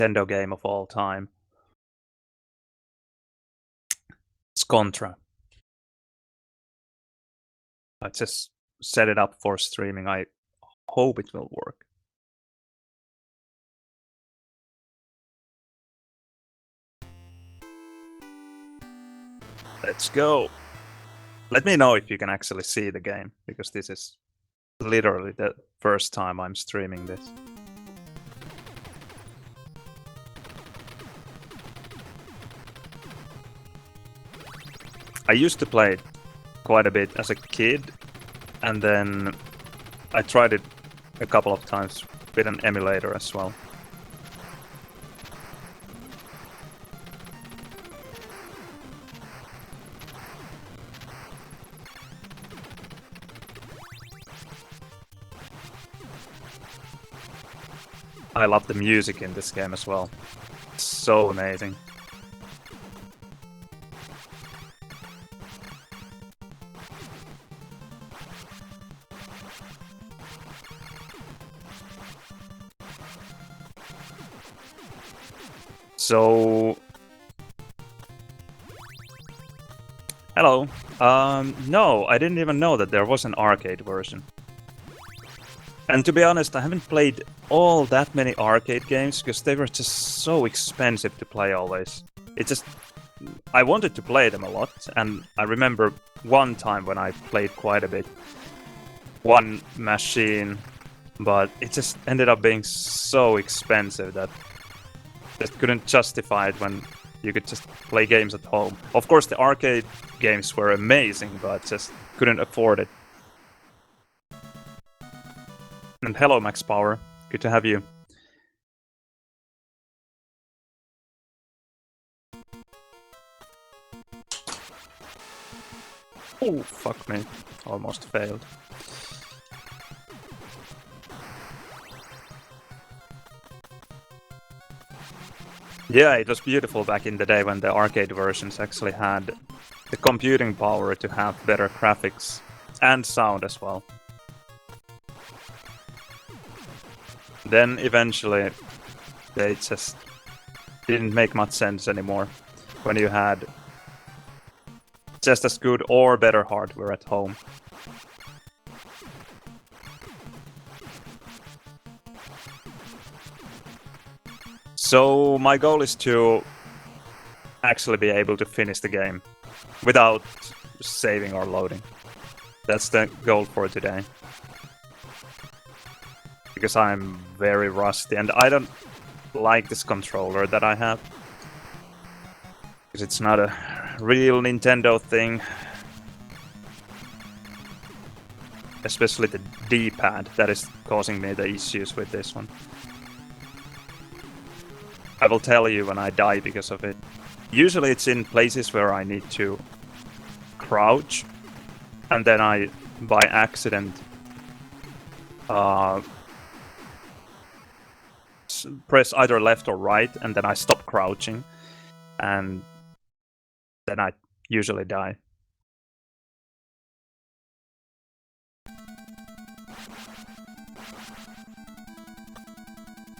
Nintendo game of all time. It's Contra. I just set it up for streaming. I hope it will work. Let's go. Let me know if you can actually see the game, because this is literally the first time I'm streaming this. I used to play it quite a bit as a kid, and then I tried it a couple of times with an emulator as well. I love the music in this game as well. It's so amazing. So, hello. No, I didn't even know that there was an arcade version. And to be honest, I haven't played all that many arcade games because they were just so expensive to play always. It just... I wanted to play them a lot, and I remember one time when I played quite a bit. One machine, but it just ended up being so expensive that just couldn't justify it when you could just play games at home. Of course, the arcade games were amazing, but just couldn't afford it. And hello, Max Power. Good to have you. Oh, fuck me. Almost failed. Yeah, it was beautiful back in the day when the arcade versions actually had the computing power to have better graphics and sound as well. Then eventually they just didn't make much sense anymore when you had just as good or better hardware at home. So my goal is to actually be able to finish the game without saving or loading. That's the goal for today. Because I'm very rusty and I don't like this controller that I have. Because it's not a real Nintendo thing. Especially the D-pad that is causing me the issues with this one. I will tell you when I die because of it. Usually it's in places where I need to crouch, and then I, by accident, press either left or right, and then I stop crouching, and then I usually die.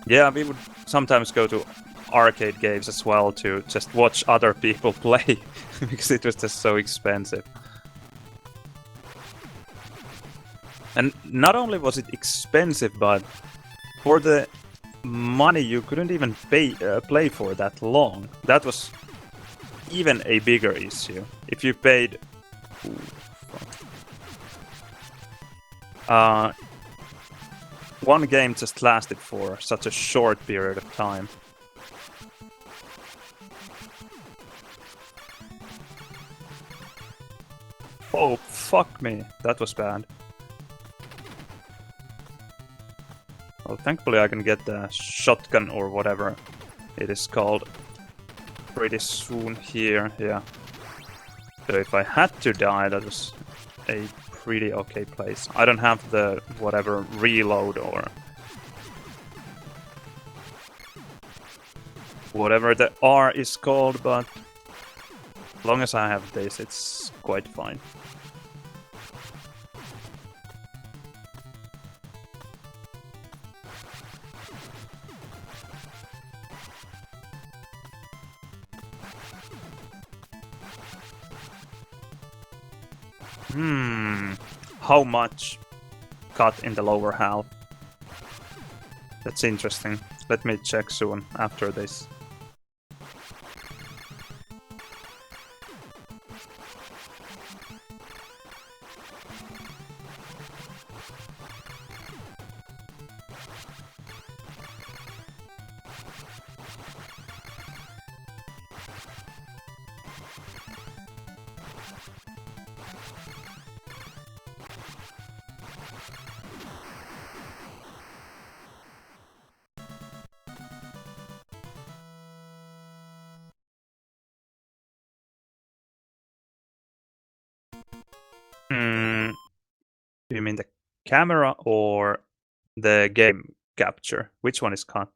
Yeah, we would sometimes go to arcade games as well to just watch other people play, because it was just so expensive. And not only was it expensive, but for the money you couldn't even play for that long. That was even a bigger issue. If you paid... one game just lasted for such a short period of time. Oh, fuck me. That was bad. Well, thankfully I can get the shotgun or whatever it is called pretty soon here, yeah. So if I had to die, that was a pretty okay place. I don't have the whatever reload or whatever the R is called, but as long as I have this, it's quite fine. How much cut in the lower half? That's interesting. Let me check soon after this. Do you mean the camera or the game capture? Which one is cut?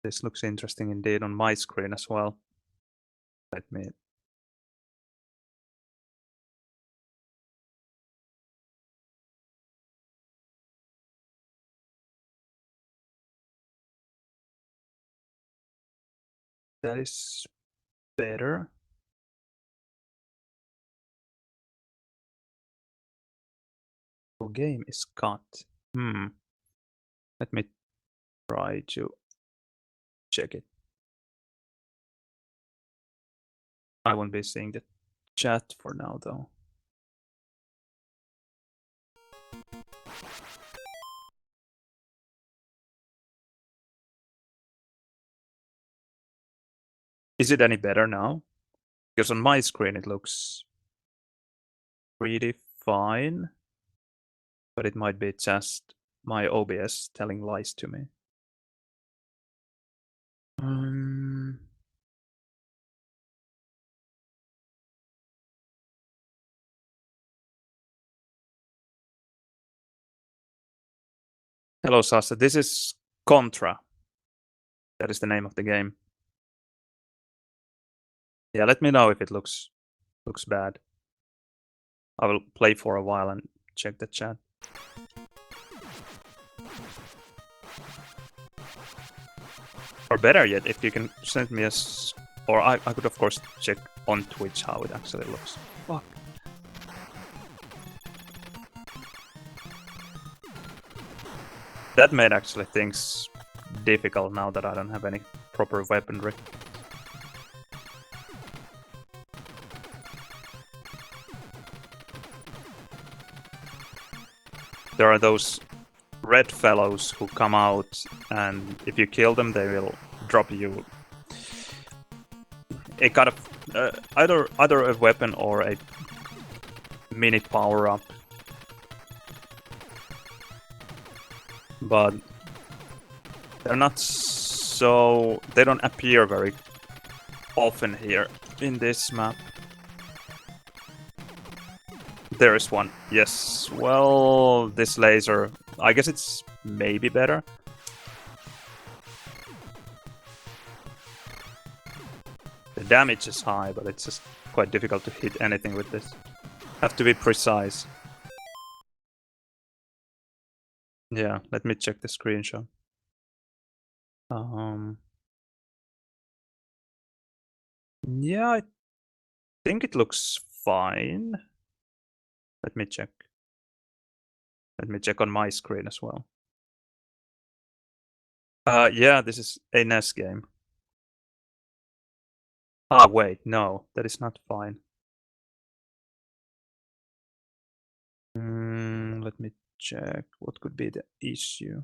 This looks interesting indeed on my screen as well. Let me. That is better. The game is cut. Let me try to check it. I won't be seeing the chat for now though. Is it any better now? Because on my screen it looks pretty fine, but it might be just my OBS telling lies to me. Hello, Sasa. This is Contra. That is the name of the game. Yeah, let me know if it looks bad. I will play for a while and check the chat. Or better yet, if you can send me or I could of course check on Twitch how it actually looks. Fuck. That made actually things difficult now that I don't have any proper weaponry. There are those red fellows who come out, and if you kill them, they will drop you a kind of either a weapon or a mini power up. But they're not so. They don't appear very often here in this map. There is one. Yes. Well, this laser. I guess it's maybe better. The damage is high, but it's just quite difficult to hit anything with this. Have to be precise. Yeah, let me check the screenshot. Yeah, I think it looks fine. Let me check. Let me check on my screen as well. Yeah, this is a NES game. Ah, wait, no, that is not fine. Let me check. What could be the issue?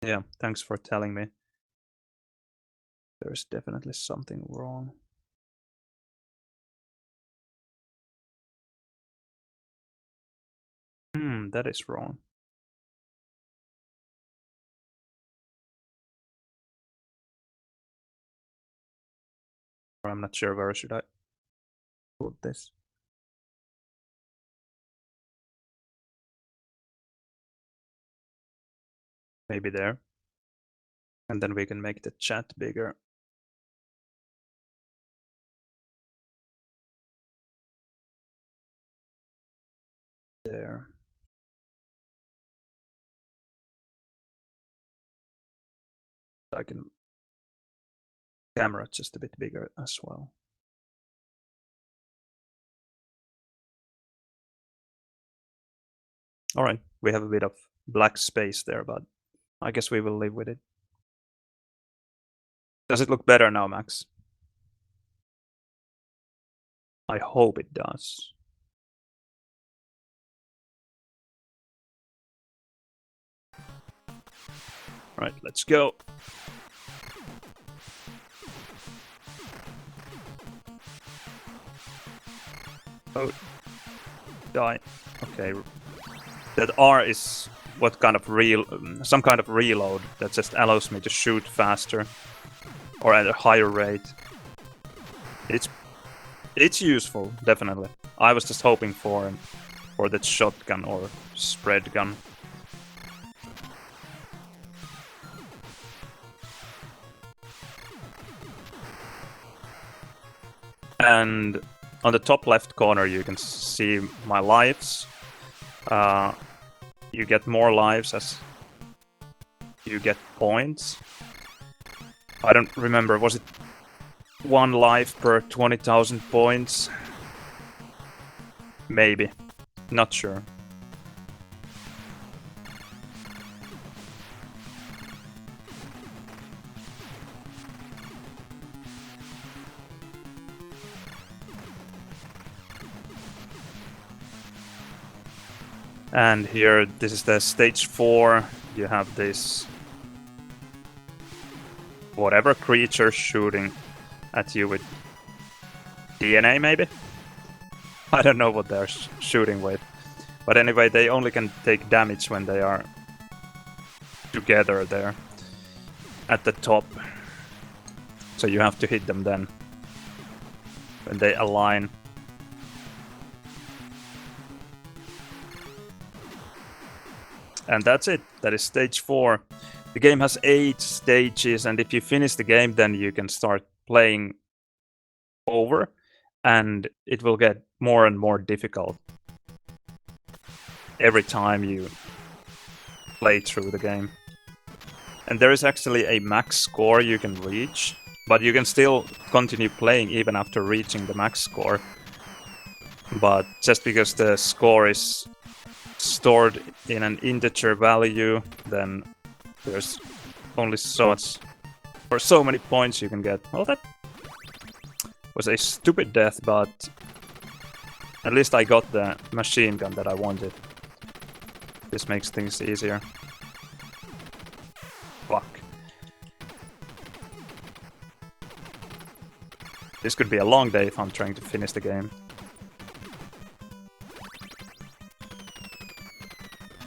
Yeah, thanks for telling me. There's definitely something wrong. That is wrong. I'm not sure where should I put this. Maybe there. And then we can make the chat bigger. There. I can camera just a bit bigger as well. All right, we have a bit of black space there, but I guess we will live with it. Does it look better now, Max? I hope it does. All right, let's go. Oh, die. Okay, that R is what kind of some kind of reload that just allows me to shoot faster or at a higher rate. It's useful, definitely. I was just hoping for that shotgun or spread gun. And on the top left corner you can see my lives. You get more lives as you get points. I don't remember, was it 1 life per 20,000 points? Maybe. Not sure. And here, this is the stage 4. You have this whatever creature shooting at you with DNA, maybe? I don't know what they're shooting with. But anyway, they only can take damage when they are together there at the top. So you have to hit them then when they align. And that's it. That is stage 4. The game has 8 stages, and if you finish the game, then you can start playing over, and it will get more and more difficult every time you play through the game. And there is actually a max score you can reach, but you can still continue playing even after reaching the max score. But just because the score is stored in an integer value, then there's only so many points you can get. Well, that was a stupid death, but at least I got the machine gun that I wanted. This makes things easier. Fuck. This could be a long day if I'm trying to finish the game.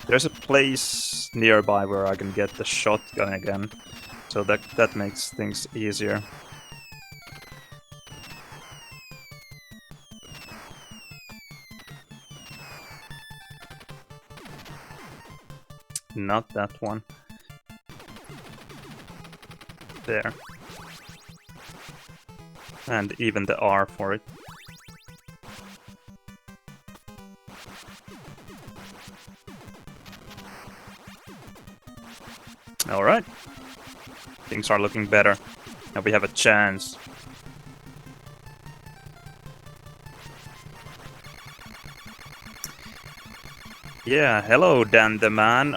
There's a place nearby where I can get the shotgun again, so that makes things easier. Not that one. There. And even the R for it. Alright. Things are looking better. Now we have a chance. Yeah, hello Dan the man.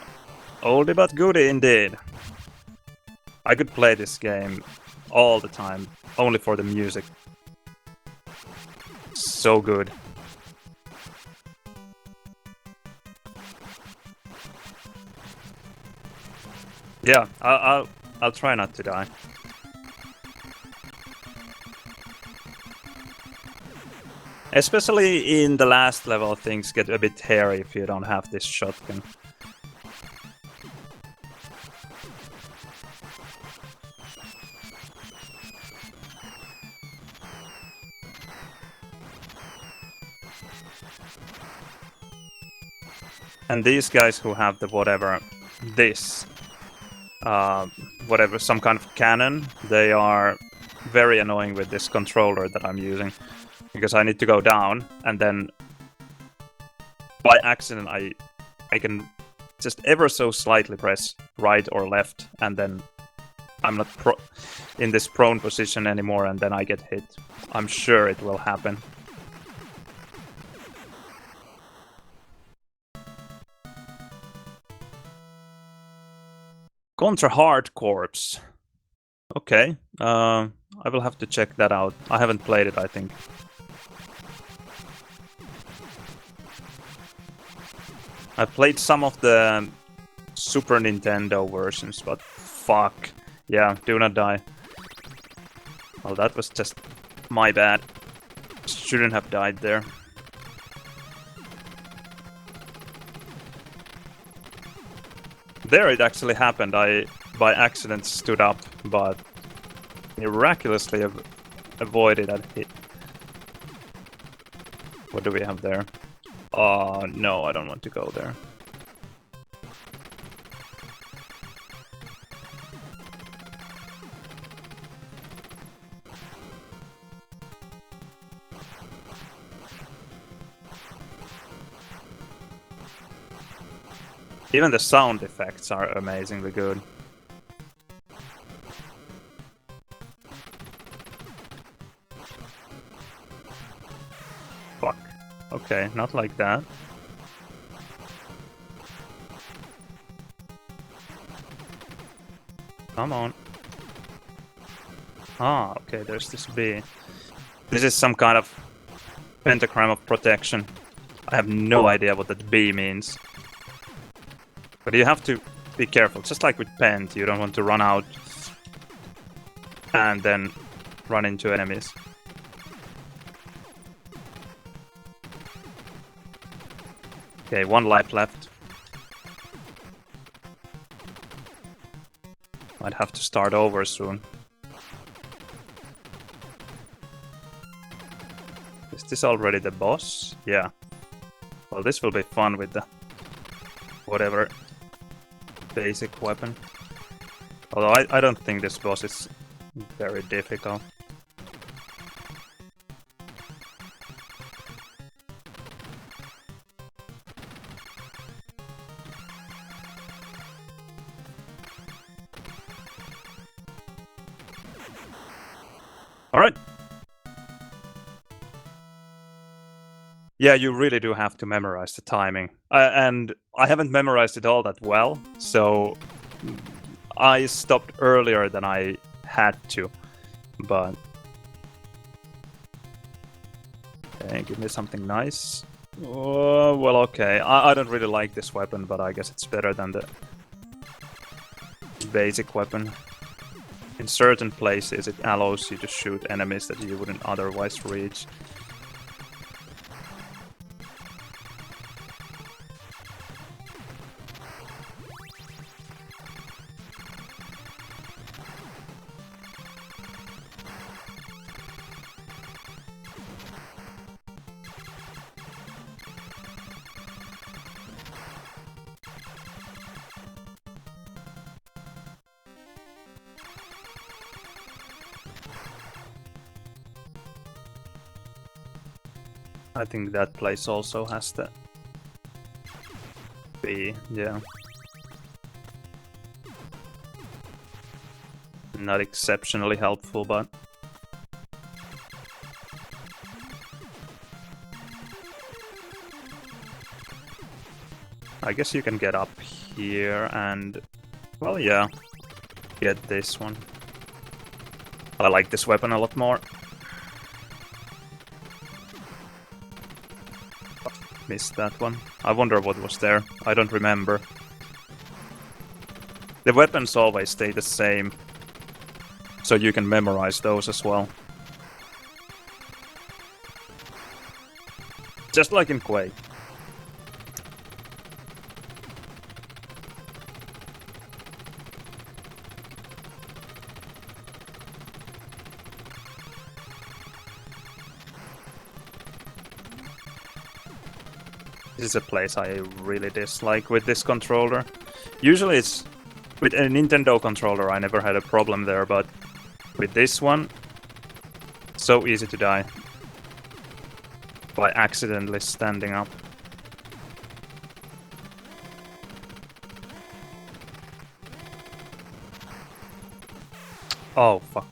Oldie but goodie indeed. I could play this game all the time, only for the music. So good. Yeah, I'll try not to die. Especially in the last level, things get a bit hairy if you don't have this shotgun. And these guys who have the whatever, some kind of cannon, they are very annoying with this controller that I'm using. Because I need to go down, and then by accident I can just ever so slightly press right or left, and then I'm not in this prone position anymore and then I get hit. I'm sure it will happen. Contra Hard Corps. Okay, I will have to check that out. I haven't played it, I think. I've played some of the Super Nintendo versions, but fuck. Yeah, do not die. Well, that was just my bad. Shouldn't have died there. There it actually happened. I, by accident, stood up, but miraculously avoided that hit. What do we have there? No, I don't want to go there. Even the sound effects are amazingly good. Fuck. Okay, not like that. Come on. Ah, okay, there's this bee. This is some kind of pentagram of protection. I have no idea what that bee means. But you have to be careful, just like with Pent, you don't want to run out and then run into enemies. Okay, 1 life left. I'd have to start over soon. Is this already the boss? Yeah. Well, this will be fun with the whatever basic weapon. Although I don't think this boss is very difficult. Alright. Yeah, you really do have to memorize the timing. And I haven't memorized it all that well, so I stopped earlier than I had to. But... okay, give me something nice. Oh, well, okay. I don't really like this weapon, but I guess it's better than the basic weapon. In certain places, it allows you to shoot enemies that you wouldn't otherwise reach. I think that place also has the bee, yeah. Not exceptionally helpful, but... I guess you can get up here and... well, yeah. Get this one. I like this weapon a lot more. Missed that one. I wonder what was there. I don't remember. The weapons always stay the same, so you can memorize those as well. Just like in Quake. This is a place I really dislike with this controller. Usually it's... with a Nintendo controller I never had a problem there, but with this one, so easy to die. By accidentally standing up. Oh, fuck.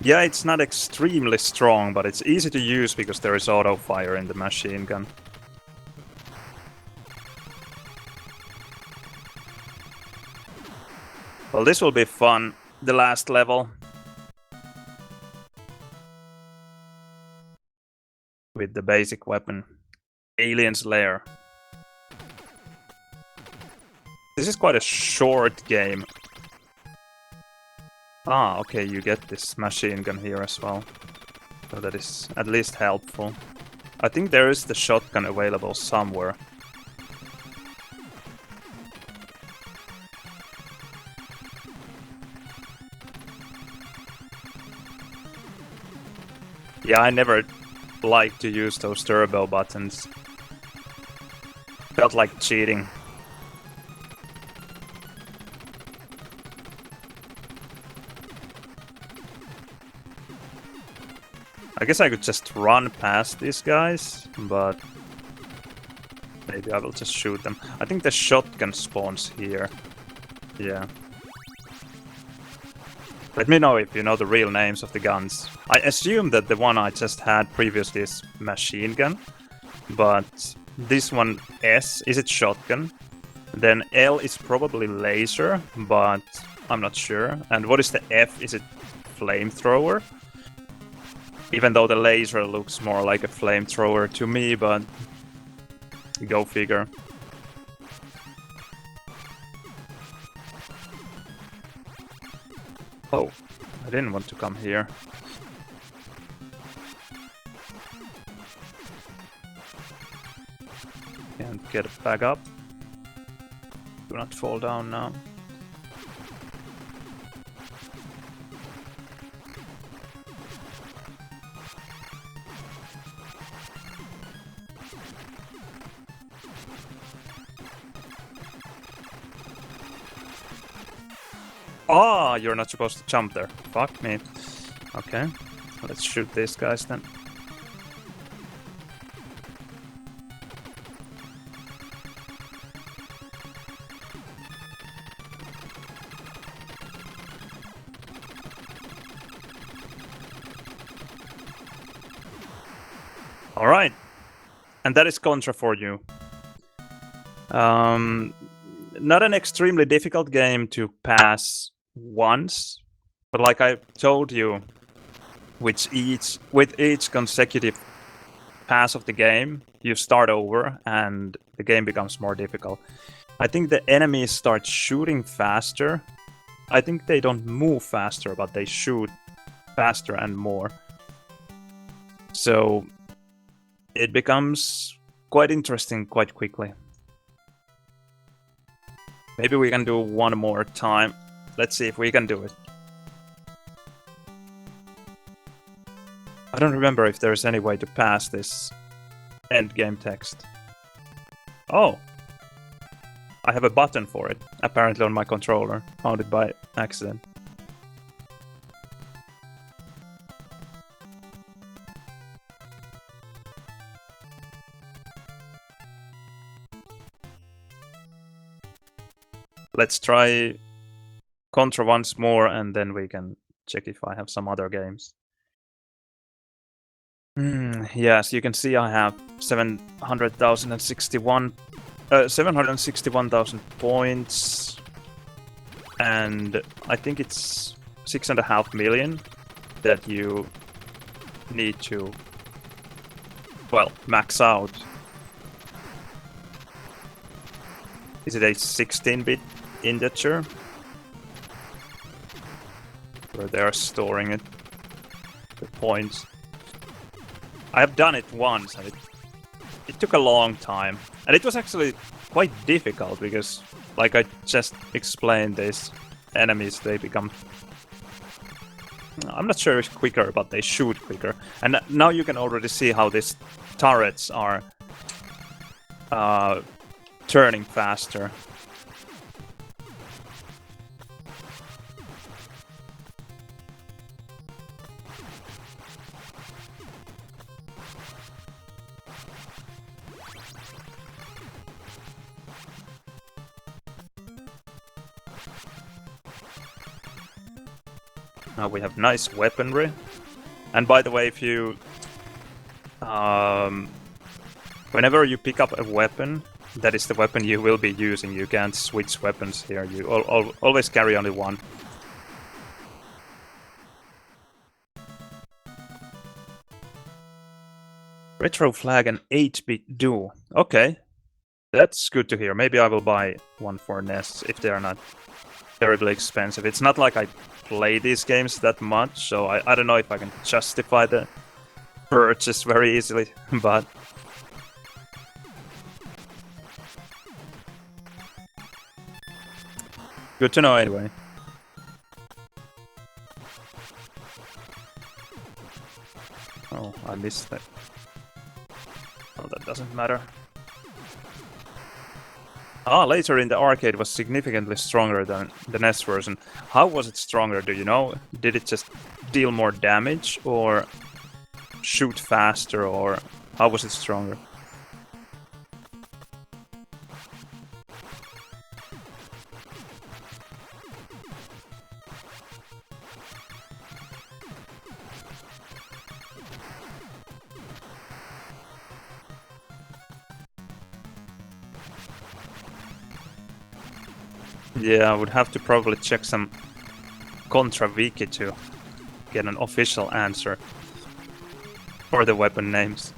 Yeah, it's not extremely strong, but it's easy to use because there is auto fire in the machine gun. Well, this will be fun. The last level. With the basic weapon. Alien's Lair. This is quite a short game. Ah, okay, you get this machine gun here as well. So that is at least helpful. I think there is the shotgun available somewhere. Yeah, I never liked to use those turbo buttons. Felt like cheating. I guess I could just run past these guys, but maybe I will just shoot them. I think the shotgun spawns here. Yeah. Let me know if you know the real names of the guns. I assume that the one I just had previously is machine gun, but this one S, is it shotgun? Then L is probably laser, but I'm not sure. And what is the F? Is it flamethrower? Even though the laser looks more like a flamethrower to me, but go figure. Oh, I didn't want to come here. Can't get it back up. Do not fall down now. Oh, you're not supposed to jump there. Fuck me. Okay, let's shoot these guys then. Alright. And that is Contra for you. Not an extremely difficult game to pass once, but like I told you, with each consecutive pass of the game, you start over and the game becomes more difficult. I think the enemies start shooting faster. I think they don't move faster, but they shoot faster and more. So it becomes quite interesting quite quickly. Maybe we can do one more time. Let's see if we can do it. I don't remember if there's any way to pass this endgame text. Oh! I have a button for it, apparently on my controller. Found it by accident. Let's try Contra once more and then we can check if I have some other games. Yes, you can see I have 761,000 points, and I think it's 6.5 million that you need to, well, max out. Is it a 16-bit integer? Where they are storing it, the points. I have done it once, and it took a long time. And it was actually quite difficult, because, like I just explained, these enemies, they become... I'm not sure if quicker, but they shoot quicker. And now you can already see how these turrets are turning faster. Now we have nice weaponry. And by the way, if you... whenever you pick up a weapon, that is the weapon you will be using. You can't switch weapons here. You always carry only one. Retro flag and 8-bit duo. Okay. That's good to hear. Maybe I will buy one for NES if they are not terribly expensive. It's not like I play these games that much, so I don't know if I can justify the purchase very easily, but... Good to know anyway. Oh, I missed that. Oh, that doesn't matter. Later in the arcade was significantly stronger than the NES version. How was it stronger, do you know? Did it just deal more damage, or shoot faster, or how was it stronger? Yeah, I would have to probably check some Contra wiki to get an official answer for the weapon names.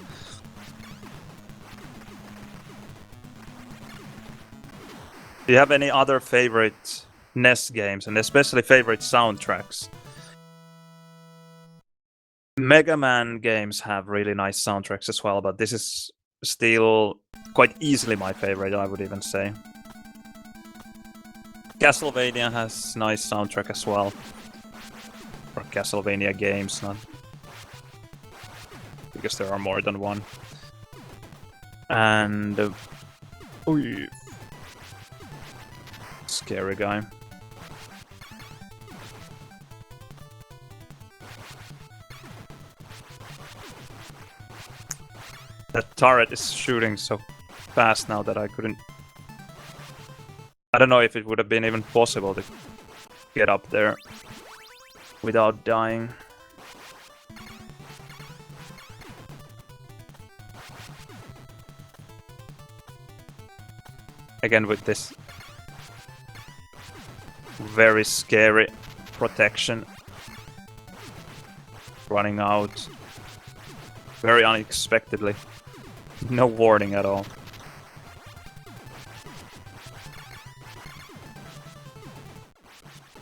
Do you have any other favorite NES games, and especially favorite soundtracks? Mega Man games have really nice soundtracks as well, but this is still quite easily my favorite, I would even say. Castlevania has nice soundtrack as well. For Castlevania games, not because there are more than one. And ooh, scary guy. That turret is shooting so fast now that I couldn't... I don't know if it would have been even possible to get up there without dying. Again with this very scary protection. Running out very unexpectedly. No warning at all.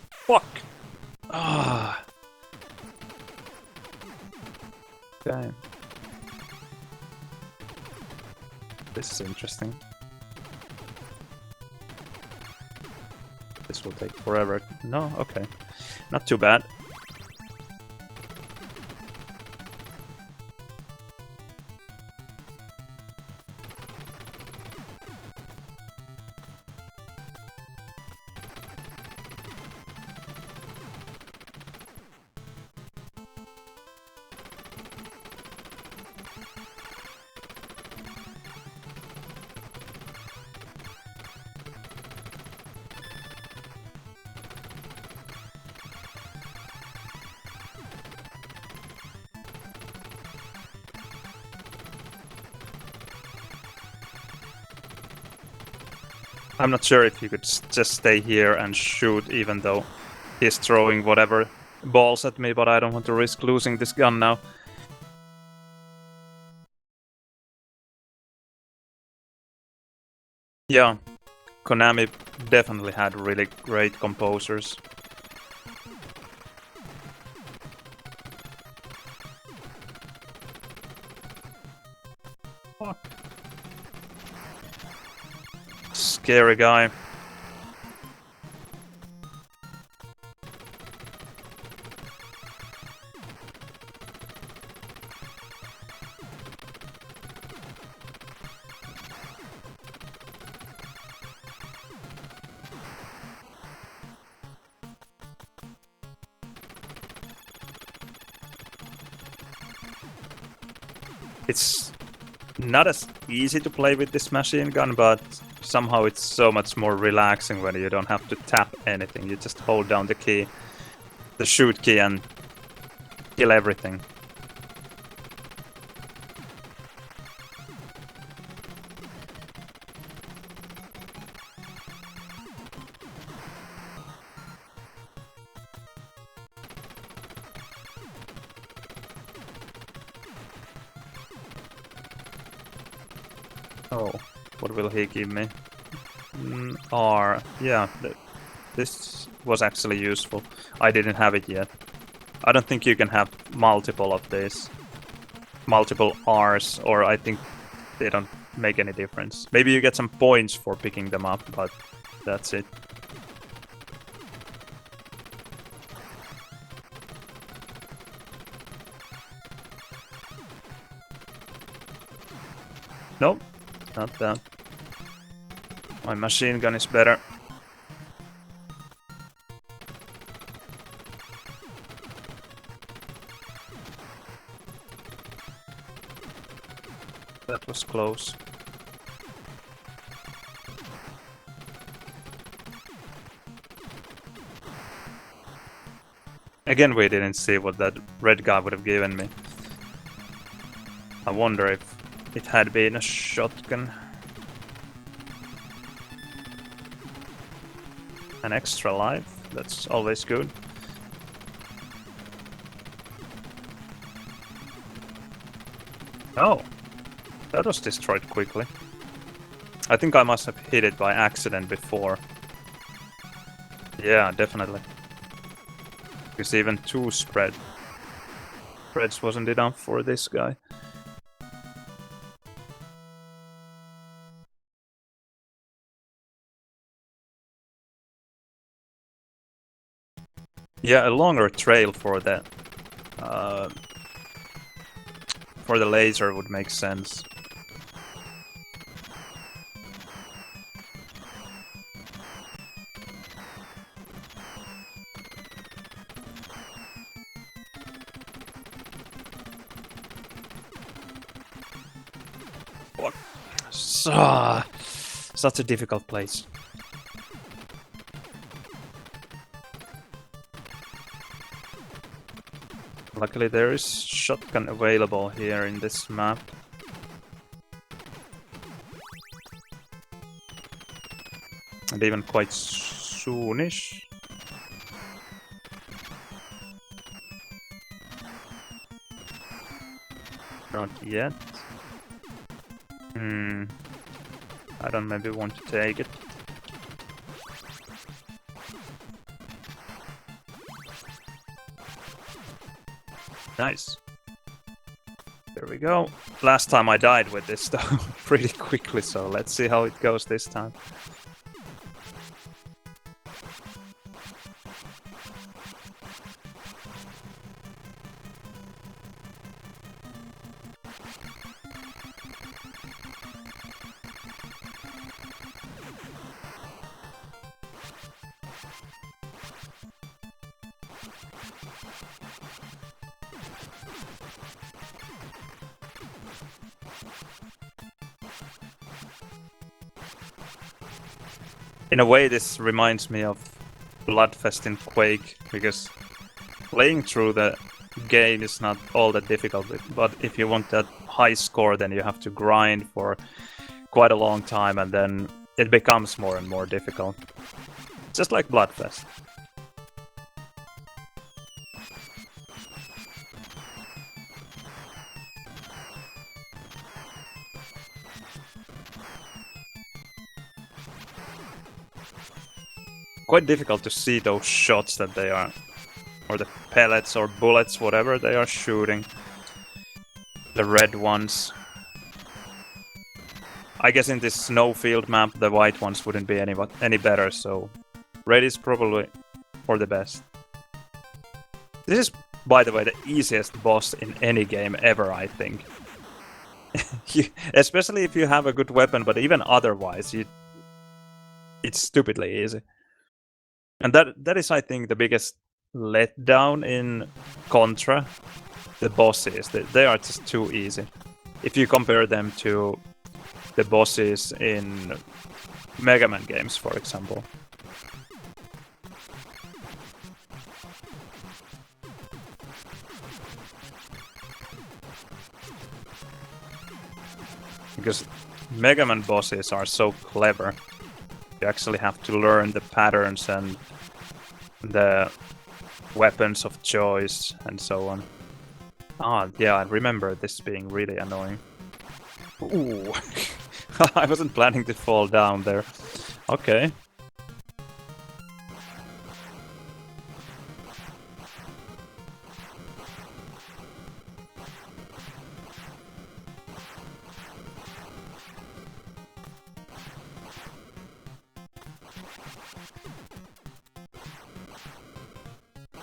Fuck! Ah. Okay. This is interesting. This will take forever. No, okay. Not too bad. I'm not sure if you could just stay here and shoot, even though he's throwing whatever balls at me, but I don't want to risk losing this gun now. Yeah, Konami definitely had really great composers. Fuck. Scary guy. It's not as easy to play with this machine gun, but somehow it's so much more relaxing when you don't have to tap anything. You just hold down the key the shoot key and kill everything. Oh, what will he give me? R. Yeah, this was actually useful. I didn't have it yet. I don't think you can have multiple of these. Multiple R's, or I think they don't make any difference. Maybe you get some points for picking them up, but that's it. Nope, not that. My machine gun is better. That was close. Again, we didn't see what that red guy would have given me. I wonder if it had been a shotgun. An extra life, that's always good. Oh, that was destroyed quickly. I think I must have hit it by accident before. Yeah, definitely. Because even 2 spreads wasn't enough for this guy. Yeah, a longer trail for the laser would make sense. What? Such a difficult place. Luckily there is shotgun available here in this map. And even quite soonish. Not yet. I don't maybe want to take it. Nice. There we go. Last time I died with this though pretty quickly, so let's see how it goes this time. In a way, this reminds me of Bloodfest in Quake, because playing through the game is not all that difficult, but if you want that high score, then you have to grind for quite a long time, and then it becomes more and more difficult. Just like Bloodfest. Quite difficult to see those shots that they are, or the pellets or bullets, whatever they are shooting. The red ones. I guess in this snowfield map, the white ones wouldn't be any better, so red is probably for the best. This is, by the way, the easiest boss in any game ever, I think. Especially if you have a good weapon, but even otherwise, it's stupidly easy. And that is, I think, the biggest letdown in Contra. The bosses, they are just too easy. If you compare them to the bosses in Mega Man games, for example. Because Mega Man bosses are so clever. You actually have to learn the patterns and the weapons of choice and so on. Ah, yeah, I remember this being really annoying. Ooh, I wasn't planning to fall down there. Okay.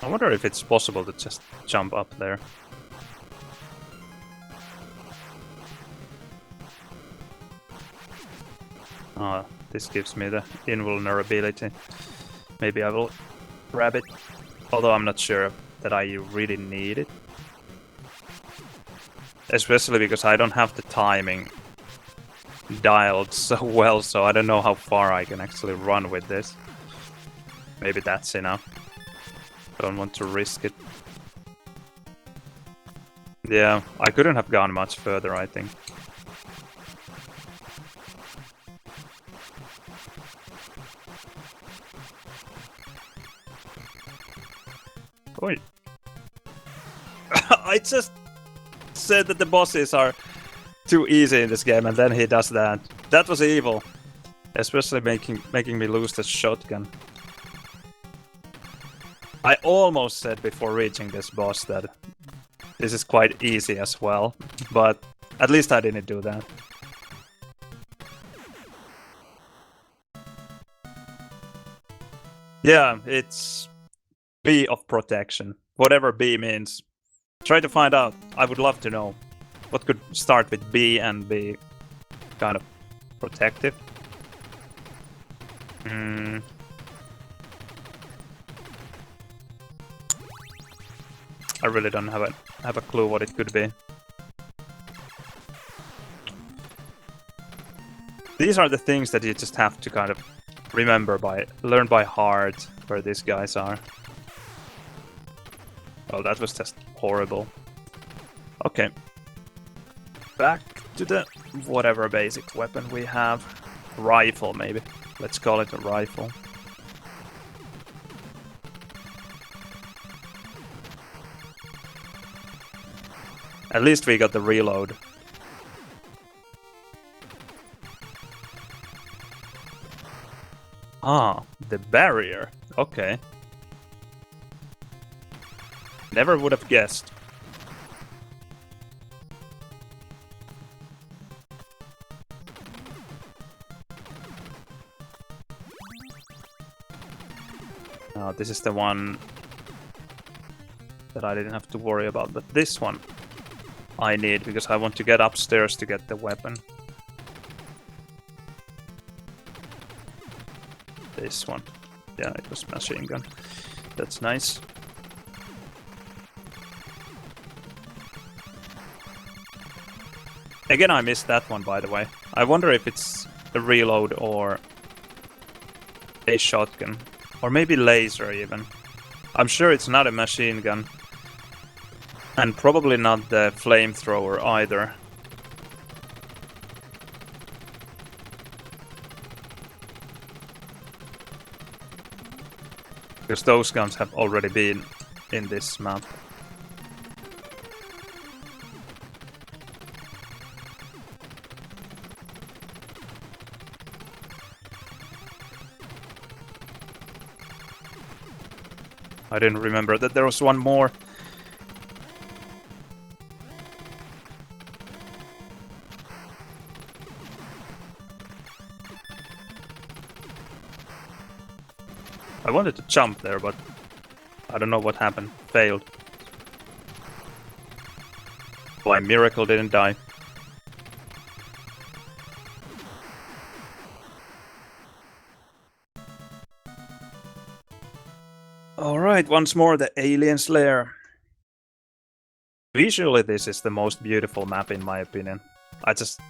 I wonder if it's possible to just jump up there. Ah, this gives me the invulnerability. Maybe I will grab it. Although I'm not sure that I really need it. Especially because I don't have the timing dialed so well, so I don't know how far I can actually run with this. Maybe that's enough. Don't want to risk it. Yeah, I couldn't have gone much further, I think. Oi. I just said that the bosses are too easy in this game, and then he does that. That was evil. Especially making me lose the shotgun. I almost said before reaching this boss that this is quite easy as well, but at least I didn't do that. Yeah, it's B of protection. Whatever B means. Try to find out. I would love to know. What could start with B and be kind of protective? I really don't have a clue what it could be. These are the things that you just have to kind of learn by heart where these guys are. Oh, that was just horrible. Okay. Back to the whatever basic weapon we have. Rifle, maybe. Let's call it a rifle. At least we got the reload. Ah, the barrier. Okay. Never would have guessed. Oh, this is the one that I didn't have to worry about, but this one I need because I want to get upstairs to get the weapon. This one. Yeah, it was machine gun. That's nice. Again, I missed that one, by the way. I wonder if it's a reload or a shotgun. Or maybe laser, even. I'm sure it's not a machine gun. And probably not the flamethrower either. Because those guns have already been in this map. I didn't remember that there was one more. I wanted to jump there, but I don't know what happened. Failed. By miracle didn't die. Alright, once more the Alien's Lair. Visually this is the most beautiful map in my opinion. I just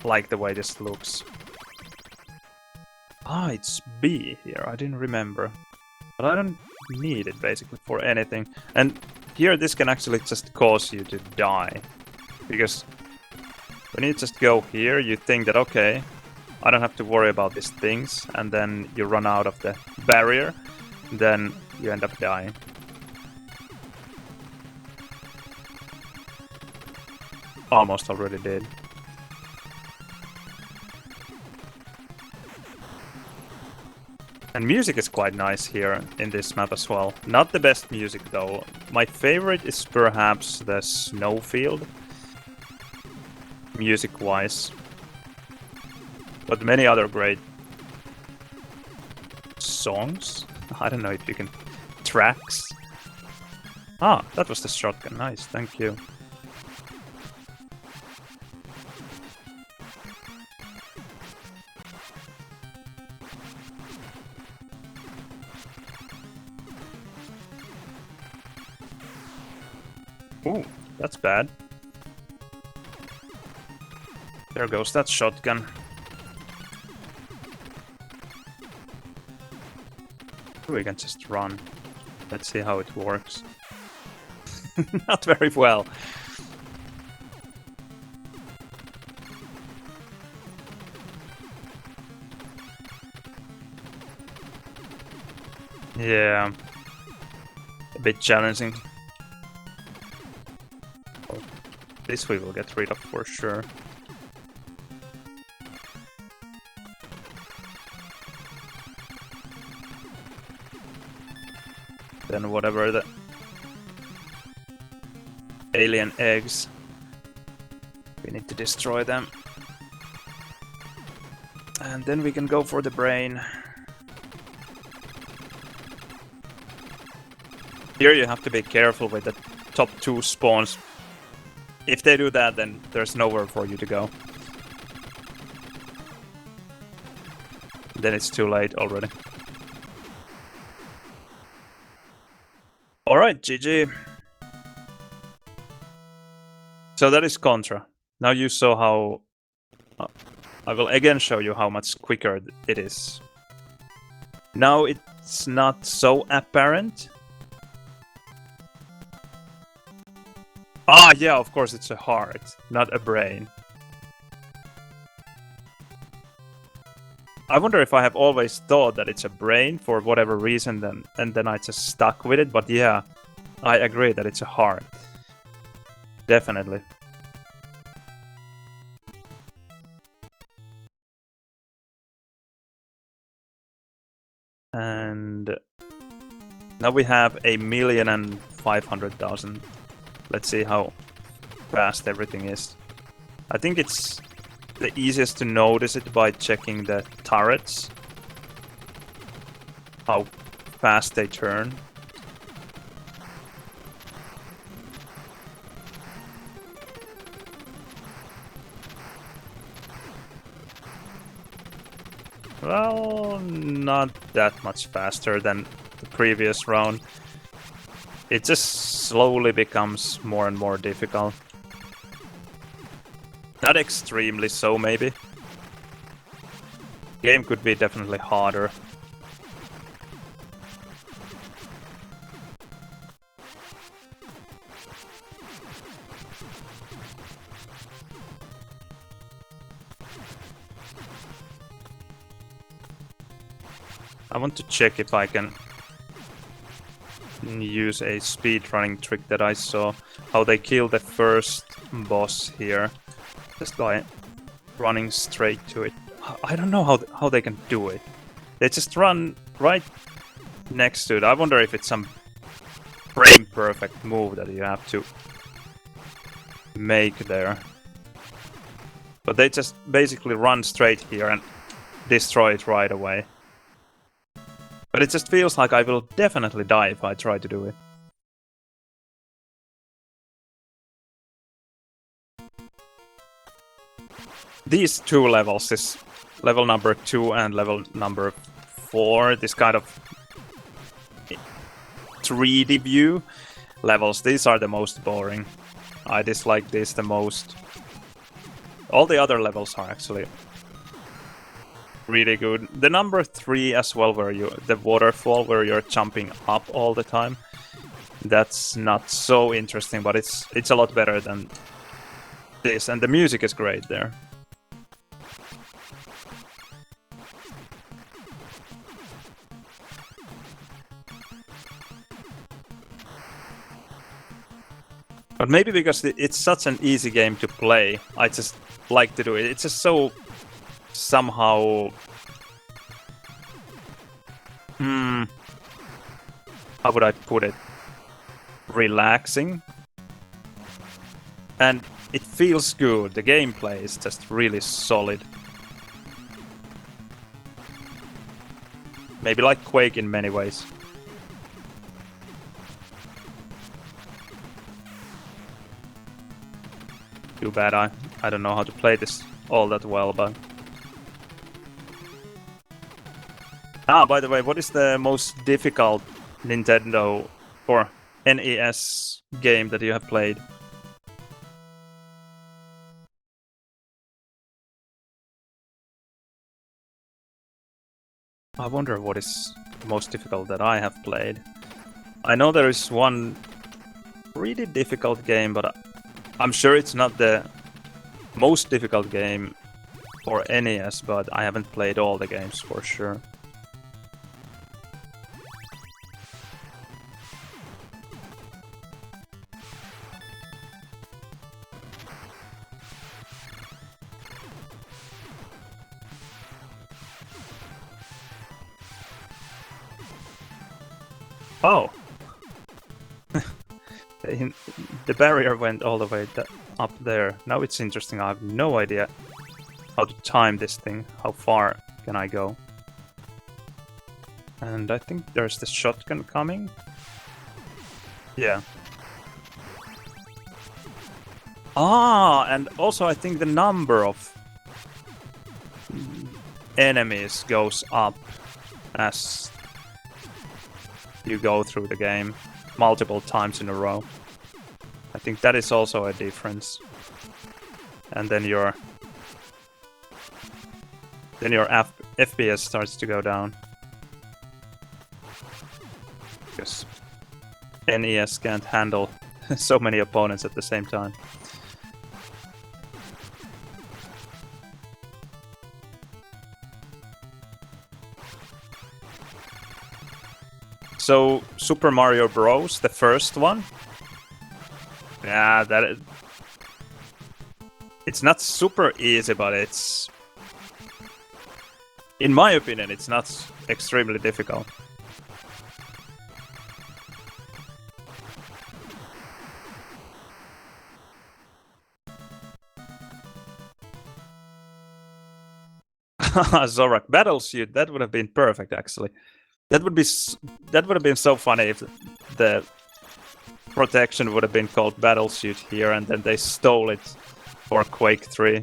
like the way this looks. Ah, it's B here, I didn't remember. But I don't need it basically for anything. And here this can actually just cause you to die. Because When you just go here, you think that, okay, I don't have to worry about these things, and then you run out of the barrier, then you end up dying. Almost already did. And music is quite nice here in this map as well. Not the best music though. My favorite is perhaps the snowfield, music-wise. But many other great songs. I don't know if you can... tracks? Ah, that was the shotgun. Nice, thank you. Ooh, that's bad. There goes that shotgun. We can just run. Let's see how it works. Not very well. Yeah. A bit challenging. Oh, this we will get rid of for sure. Then whatever the alien eggs, we need to destroy them. And then we can go for the brain. Here you have to be careful with the top two spawns. If they do that, then there's nowhere for you to go. Then it's too late already. Alright, GG. So that is Contra. Now you saw how... I will again show you how much quicker it is. Now it's not so apparent. Ah, yeah, of course it's a heart, not a brain. I wonder if I have always thought that it's a brain for whatever reason, and then I just stuck with it, but yeah, I agree that it's a heart. Definitely. And now we have 1,500,000. Let's see how fast everything is. I think it's the easiest to notice it by checking the turrets. How fast they turn. Well, not that much faster than the previous round. It just slowly becomes more and more difficult. Not extremely so, maybe. Game could be definitely harder. I want to check if I can use a speedrunning trick that I saw. How they kill the first boss here. Just by running straight to it. I don't know how they can do it. They just run right next to it. I wonder if it's some frame perfect move that you have to make there. But they just basically run straight here and destroy it right away. But it just feels like I will definitely die if I try to do it. These two levels, this level number 2 and level number 4, this kind of 3D view levels, these are the most boring. I dislike this the most. All the other levels are actually really good. The number 3 as well, where the waterfall where you're jumping up all the time. That's not so interesting, but it's a lot better than this, and the music is great there. But maybe because it's such an easy game to play, I just like to do it. It's just so somehow... how would I put it? Relaxing. And it feels good. The gameplay is just really solid. Maybe like Quake in many ways. Too bad I don't know how to play this all that well, but... by the way, what is the most difficult Nintendo or NES game that you have played? I wonder what is the most difficult that I have played. I know there is one really difficult game, but I'm sure it's not the most difficult game for NES, but I haven't played all the games for sure. Oh! The barrier went all the way up there. Now it's interesting. I have no idea how to time this thing. How far can I go? And I think there's the shotgun coming. Yeah. And also I think the number of enemies goes up as you go through the game multiple times in a row. I think that is also a difference. And then your FPS starts to go down. Because NES can't handle so many opponents at the same time. So, Super Mario Bros., the first one? Yeah, it's not super easy, but it's... in my opinion, it's not extremely difficult. Zorak Battlesuit, that would have been perfect, actually. That would have been so funny if the protection would have been called Battlesuit here, and then they stole it for Quake 3.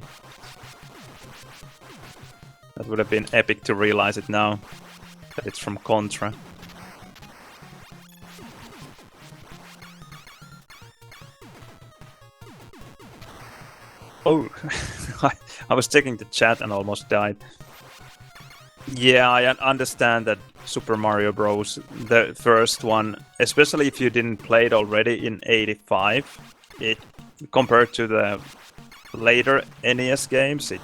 That would have been epic to realize it now, that it's from Contra. Oh, I was checking the chat and almost died. Yeah, I understand that Super Mario Bros., the first one, especially if you didn't play it already in '85, compared to the later NES games, it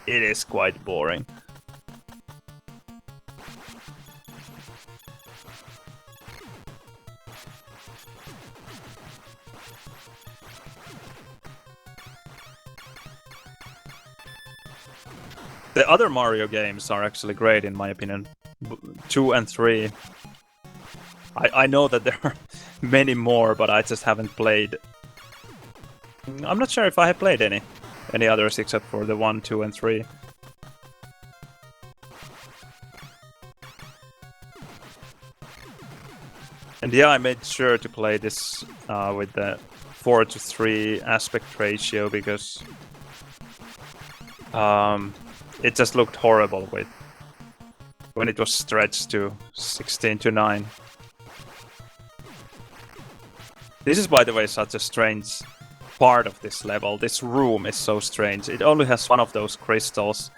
is quite boring. The other Mario games are actually great, in my opinion. 2 and 3. I know that there are many more, but I just haven't played. I'm not sure if I have played any others except for the 1, 2, and 3. And yeah, I made sure to play this with the 4:3 aspect ratio because it just looked horrible when it was stretched to 16:9. This is, by the way, such a strange part of this level. This room is so strange. It only has one of those crystals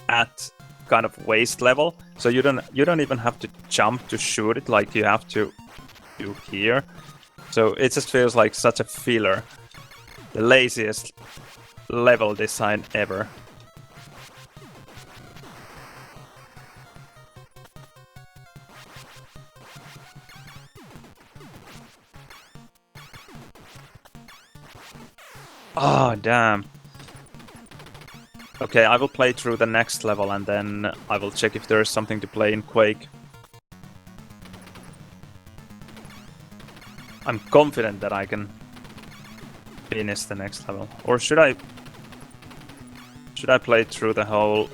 at kind of waist level, so you don't even have to jump to shoot it like you have to do here. So it just feels like such a filler. The laziest level design ever. Oh, damn. Okay, I will play through the next level and then I will check if there is something to play in Quake. I'm confident that I can finish the next level. Or should I play through the whole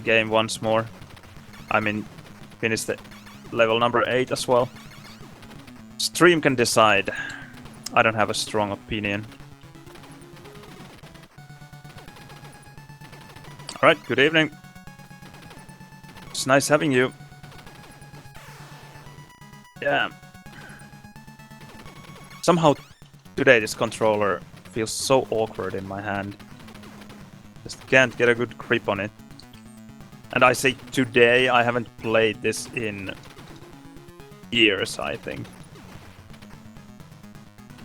game once more? I mean, finish the level number 8 as well. Stream can decide. I don't have a strong opinion. Alright, good evening. It's nice having you. Yeah. Somehow today this controller feels so awkward in my hand. Just can't get a good grip on it. And I say today, I haven't played this in years, I think.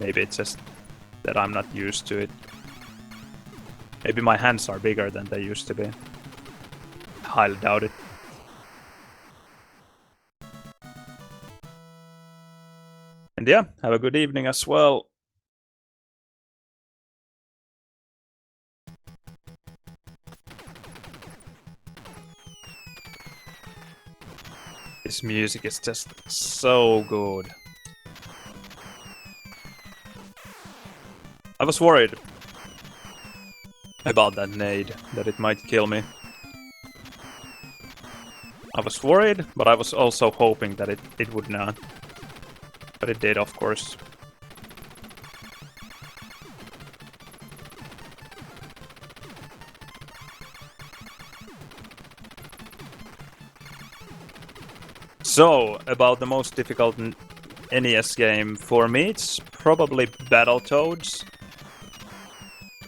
Maybe it's just that I'm not used to it. Maybe my hands are bigger than they used to be. Highly doubt it. And yeah, have a good evening as well. This music is just so good. I was worried about that nade, that it might kill me. I was worried, but I was also hoping that it would not. But it did, of course. So, about the most difficult NES game, for me it's probably Battletoads.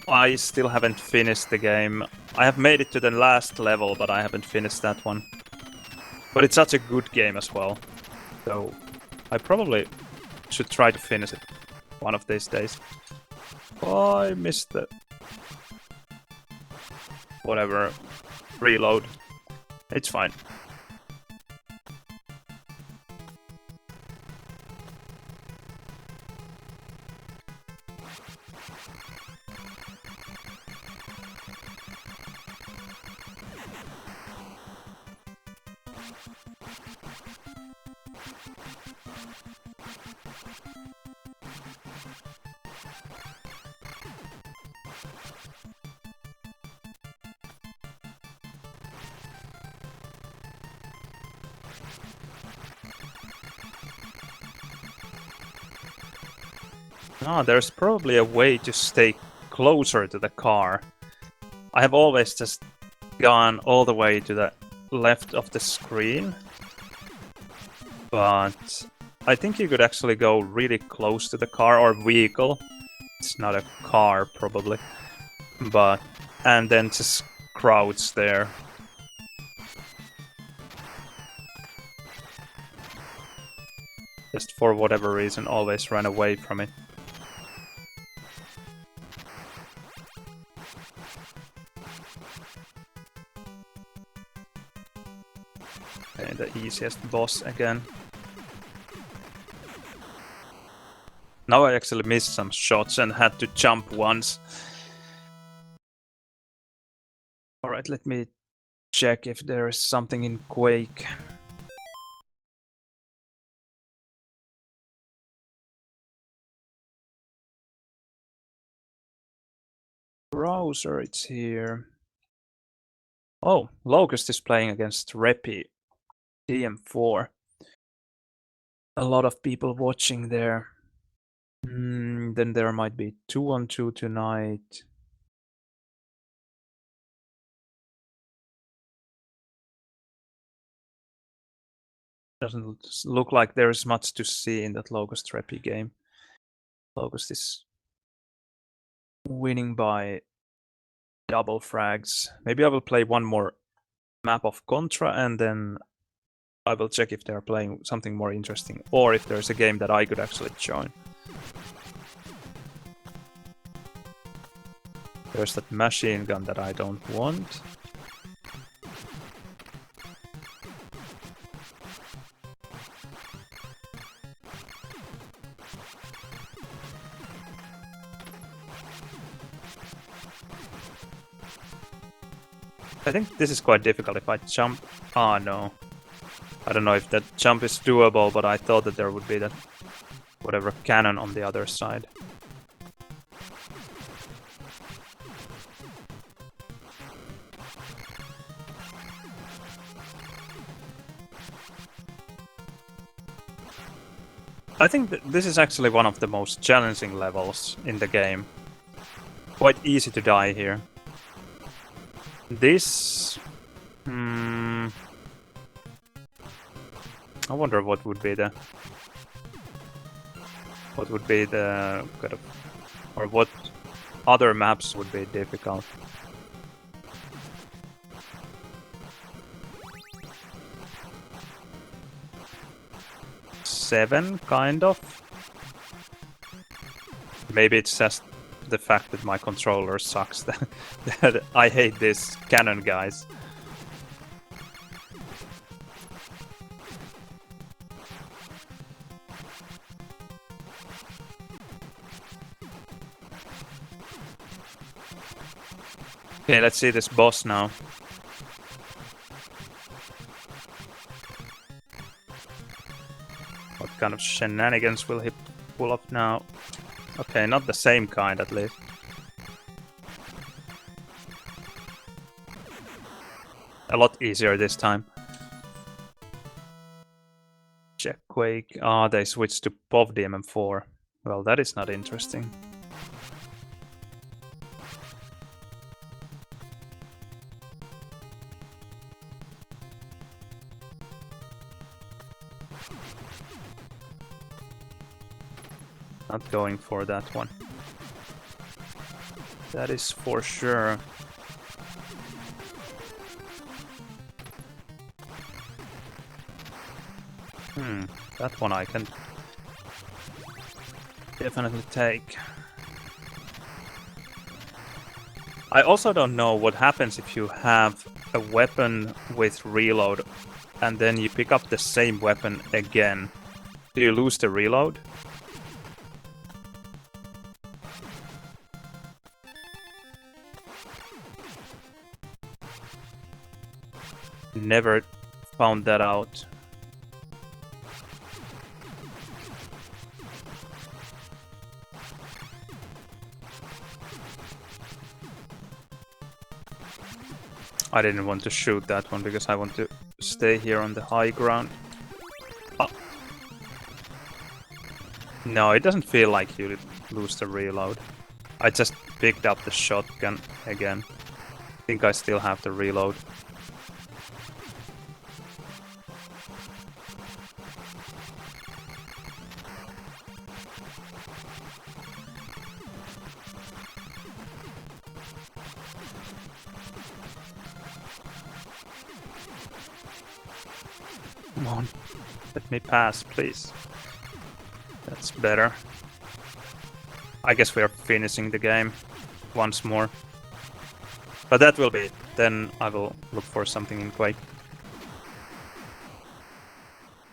I still haven't finished the game. I have made it to the last level, but I haven't finished that one. But it's such a good game as well. So, I probably should try to finish it one of these days. Oh, I missed the... whatever. Reload. It's fine. Ah, there's probably a way to stay closer to the car. I have always just gone all the way to the left of the screen. But I think you could actually go really close to the car or vehicle. It's not a car, probably. But... and then just crouch there. Just for whatever reason, always run away from it. Okay, the easiest boss again. Now I actually missed some shots and had to jump once. Alright, let me check if there is something in Quake. Browser, it's here. Oh, Locust is playing against Repi. DM4. A lot of people watching there. Then there might be 2-on-2 tonight. Doesn't look like there's much to see in that Locust Repi game. Locust is winning by double frags. Maybe I will play one more map of Contra and then I will check if they're playing something more interesting or if there's a game that I could actually join. There's that machine gun that I don't want. I think this is quite difficult if I jump. Ah, no. I don't know if that jump is doable, but I thought that there would be that whatever cannon on the other side. I think that this is actually one of the most challenging levels in the game. Quite easy to die here. This... I wonder what would be the... What would be the... kind of... Or what other maps would be difficult. Seven, kind of. Maybe it's just the fact that my controller sucks. That I hate these cannon guys. Okay, let's see this boss now. What kind of shenanigans will he pull up now? Okay, not the same kind at least. A lot easier this time. Check Quake. Ah, they switched to POV DMM4. Well, that is not interesting. Not going for that one. That is for sure. That one I can definitely take. I also don't know what happens if you have a weapon with reload and then you pick up the same weapon again. Do you lose the reload? Never found that out. I didn't want to shoot that one because I want to stay here on the high ground. Oh. No, it doesn't feel like you lose the reload. I just picked up the shotgun again. I think I still have the reload. Come on, let me pass, please. That's better. I guess we are finishing the game once more. But that will be it. Then I will look for something in Quake.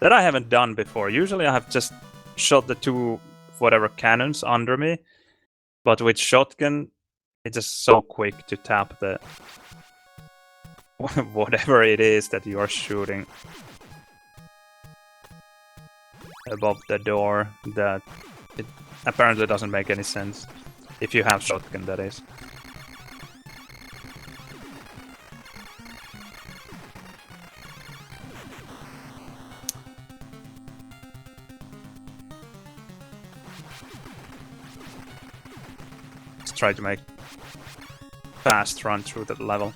That I haven't done before. Usually I have just shot the two whatever cannons under me. But with shotgun, it's just so quick to tap the whatever it is that you are shooting above the door, that it apparently doesn't make any sense. If you have shotgun, that is. Let's try to make fast run through that level.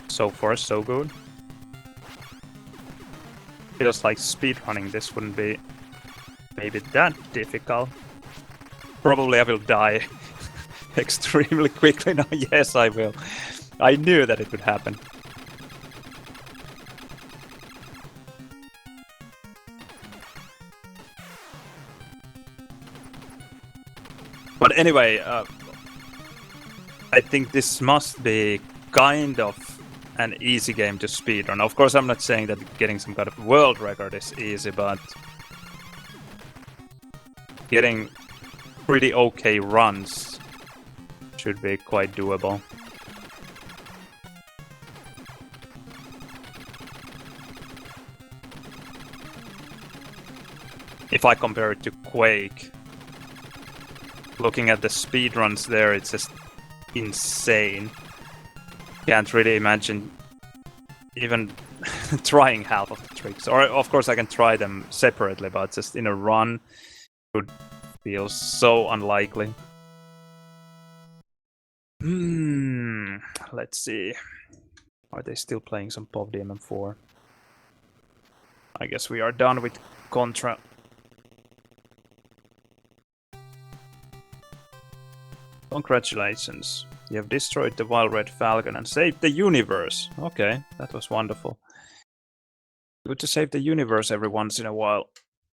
So far, so good. Feels like speedrunning this wouldn't be maybe that difficult. Probably I will die extremely quickly now. Yes, I will. I knew that it would happen. But anyway, I think this must be kind of an easy game to speedrun. Of course, I'm not saying that getting some kind of world record is easy, but getting pretty okay runs should be quite doable. If I compare it to Quake, looking at the speedruns there, it's just insane. Can't really imagine even trying half of the tricks. Or, of course, I can try them separately, but just in a run, it would feel so unlikely. Let's see. Are they still playing some POV DMM4? I guess we are done with Contra. Congratulations. You have destroyed the Wild Red Falcon and saved the universe. Okay, that was wonderful. Good to save the universe every once in a while.